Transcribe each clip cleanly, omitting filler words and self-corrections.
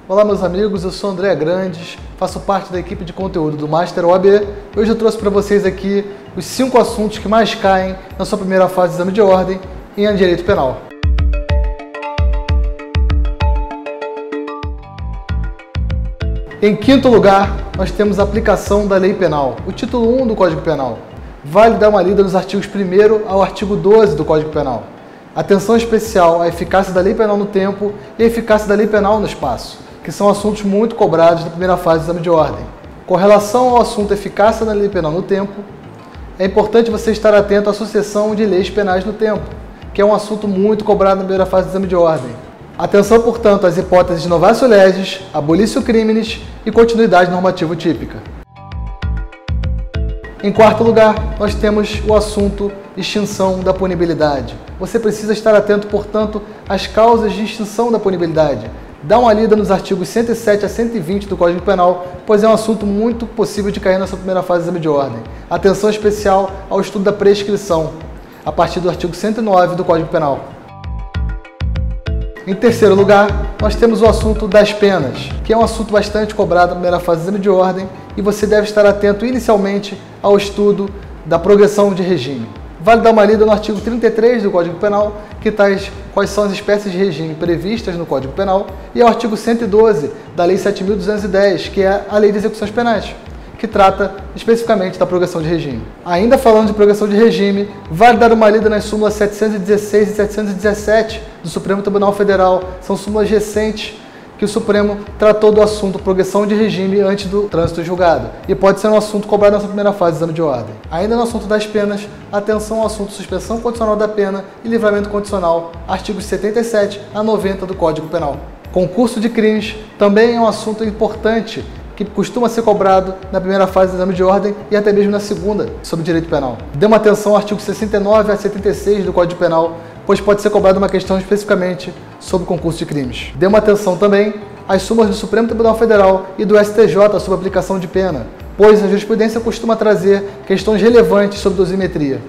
Olá meus amigos, eu sou André Grandes, faço parte da equipe de conteúdo do Master OAB. Hoje eu trouxe para vocês aqui os 5 assuntos que mais caem na sua primeira fase de exame de ordem em direito penal. Em quinto lugar, nós temos a aplicação da lei penal, o título 1 do Código Penal. Vale dar uma lida nos artigos 1º ao artigo 12 do Código Penal. Atenção especial à eficácia da lei penal no tempo e à eficácia da lei penal no espaço, que são assuntos muito cobrados na primeira fase do exame de ordem. Com relação ao assunto eficácia da lei penal no tempo, é importante você estar atento à sucessão de leis penais no tempo, que é um assunto muito cobrado na primeira fase do exame de ordem. Atenção, portanto, às hipóteses de novatio legis, abolitio criminis e continuidade normativo típica. Em quarto lugar, nós temos o assunto extinção da punibilidade. Você precisa estar atento, portanto, às causas de extinção da punibilidade. Dá uma lida nos artigos 107 a 120 do Código Penal, pois é um assunto muito possível de cair na sua primeira fase do exame de ordem. Atenção especial ao estudo da prescrição, a partir do artigo 109 do Código Penal. Em terceiro lugar, nós temos o assunto das penas, que é um assunto bastante cobrado na primeira fase do exame de ordem e você deve estar atento inicialmente ao estudo da progressão de regime. Vale dar uma lida no artigo 33 do Código Penal, que traz quais são as espécies de regime previstas no Código Penal, e ao artigo 112 da Lei 7.210, que é a Lei de Execuções Penais, que trata especificamente da progressão de regime. Ainda falando de progressão de regime, vale dar uma lida nas súmulas 716 e 717 do Supremo Tribunal Federal. São súmulas recentes que o Supremo tratou do assunto progressão de regime antes do trânsito julgado e pode ser um assunto cobrado nessa primeira fase do exame de ordem. Ainda no assunto das penas, atenção ao assunto suspensão condicional da pena e livramento condicional, artigos 77 a 90 do Código Penal. Concurso de crimes também é um assunto importante que costuma ser cobrado na primeira fase do exame de ordem e até mesmo na segunda, sobre direito penal. Dê uma atenção ao artigo 69 a 76 do Código Penal, pois pode ser cobrada uma questão especificamente sobre concurso de crimes. Dê uma atenção também às súmulas do Supremo Tribunal Federal e do STJ sobre aplicação de pena, pois a jurisprudência costuma trazer questões relevantes sobre dosimetria.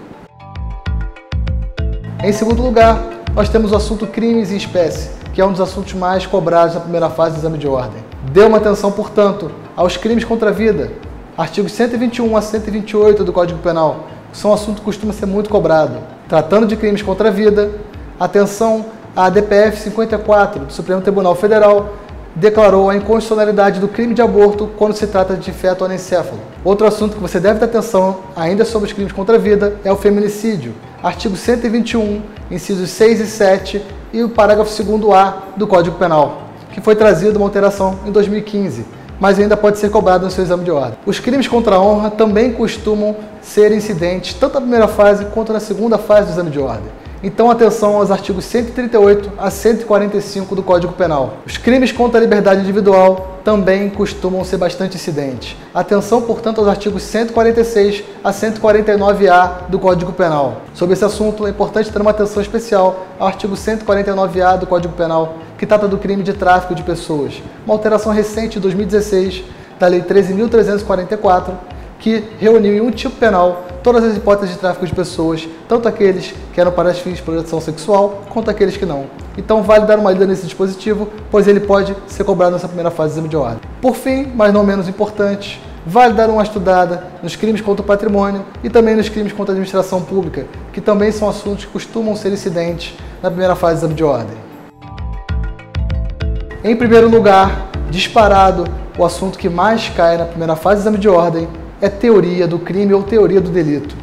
Em segundo lugar, nós temos o assunto crimes em espécie, que é um dos assuntos mais cobrados na primeira fase do exame de ordem. Dê uma atenção, portanto, aos crimes contra a vida, artigos 121 a 128 do Código Penal, que são um assunto que costuma ser muito cobrado. Tratando de crimes contra a vida, atenção à DPF 54 do Supremo Tribunal Federal, declarou a inconstitucionalidade do crime de aborto quando se trata de feto anencefalo. Outro assunto que você deve ter atenção, ainda sobre os crimes contra a vida, é o feminicídio, artigo 121, incisos 6 e 7 e o parágrafo 2º-A do Código Penal, que foi trazido uma alteração em 2015, mas ainda pode ser cobrado no seu exame de ordem. Os crimes contra a honra também costumam ser incidentes tanto na primeira fase quanto na segunda fase do exame de ordem. Então atenção aos artigos 138 a 145 do Código Penal. Os crimes contra a liberdade individual também costumam ser bastante incidentes. Atenção, portanto, aos artigos 146 a 149-A do Código Penal. Sobre esse assunto, é importante ter uma atenção especial ao artigo 149-A do Código Penal, que trata do crime de tráfico de pessoas. Uma alteração recente de 2016 da Lei 13.344, que reuniu em um tipo penal todas as hipóteses de tráfico de pessoas, tanto aqueles que eram para fins de exploração sexual, quanto aqueles que não. Então vale dar uma lida nesse dispositivo, pois ele pode ser cobrado nessa primeira fase do exame de ordem. Por fim, mas não menos importante, vale dar uma estudada nos crimes contra o patrimônio e também nos crimes contra a administração pública, que também são assuntos que costumam ser incidentes na primeira fase do exame de ordem. Em primeiro lugar, disparado, o assunto que mais cai na primeira fase do exame de ordem é teoria do crime ou teoria do delito.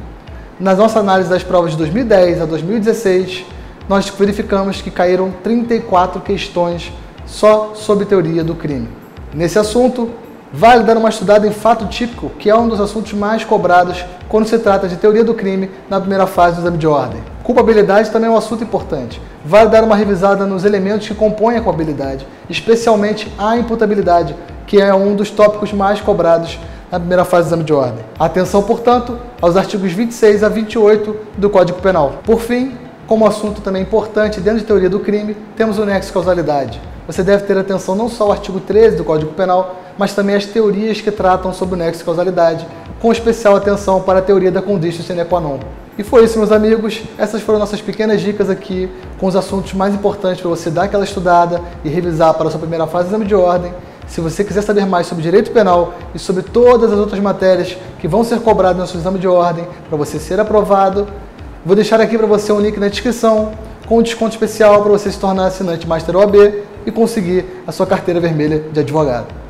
Na nossa análise das provas de 2010 a 2016, nós verificamos que caíram 34 questões só sobre teoria do crime. Nesse assunto, vale dar uma estudada em fato típico, que é um dos assuntos mais cobrados quando se trata de teoria do crime na primeira fase do exame de ordem. Culpabilidade também é um assunto importante. Vale dar uma revisada nos elementos que compõem a culpabilidade, especialmente a imputabilidade, que é um dos tópicos mais cobrados na primeira fase do exame de ordem. Atenção, portanto, aos artigos 26 a 28 do Código Penal. Por fim, como assunto também importante dentro de teoria do crime, temos o nexo de causalidade. Você deve ter atenção não só ao artigo 13 do Código Penal, mas também às teorias que tratam sobre o nexo de causalidade, com especial atenção para a teoria da conditio sine qua non. E foi isso, meus amigos. Essas foram nossas pequenas dicas aqui com os assuntos mais importantes para você dar aquela estudada e revisar para a sua primeira fase do exame de ordem. Se você quiser saber mais sobre direito penal e sobre todas as outras matérias que vão ser cobradas no seu exame de ordem para você ser aprovado, vou deixar aqui para você um link na descrição com um desconto especial para você se tornar assinante Master OAB e conseguir a sua carteira vermelha de advogado.